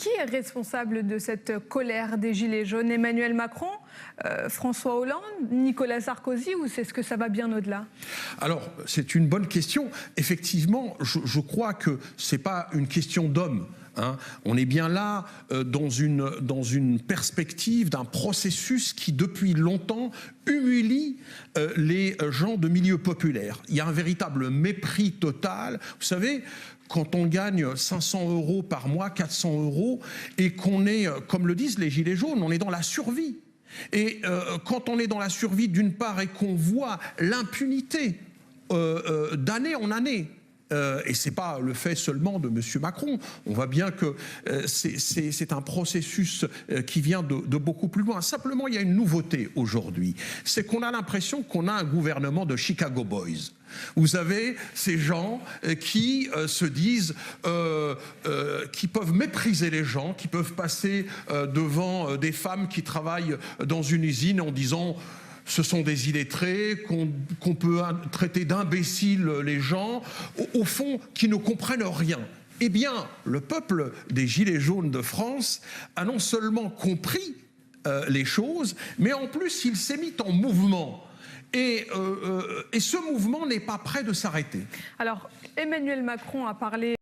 qui est responsable de cette colère des Gilets jaunes? Emmanuel Macron, François Hollande, Nicolas Sarkozy, ou est-ce que ça va bien au-delà? Alors, c'est une bonne question. Effectivement, je crois que ce n'est pas une question d'homme. On est bien là dans une perspective d'un processus qui, depuis longtemps, humilie les gens de milieux populaires. Il y a un véritable mépris total. Vous savez, quand on gagne 500 € par mois, 400 € et qu'on est, comme le disent les Gilets jaunes, on est dans la survie. Et quand on est dans la survie d'une part et qu'on voit l'impunité d'année en année, et ce n'est pas le fait seulement de M. Macron, on voit bien que c'est un processus qui vient de beaucoup plus loin. Simplement, il y a une nouveauté aujourd'hui, c'est qu'on a l'impression qu'on a un gouvernement de Chicago Boys. Vous avez ces gens qui se disent, qui peuvent mépriser les gens, qui peuvent passer devant des femmes qui travaillent dans une usine en disant... Ce sont des illettrés, qu'on peut traiter d'imbéciles les gens, au fond, qui ne comprennent rien. Eh bien, le peuple des Gilets jaunes de France a non seulement compris les choses, mais en plus, il s'est mis en mouvement. Et ce mouvement n'est pas prêt de s'arrêter. Alors, Emmanuel Macron a parlé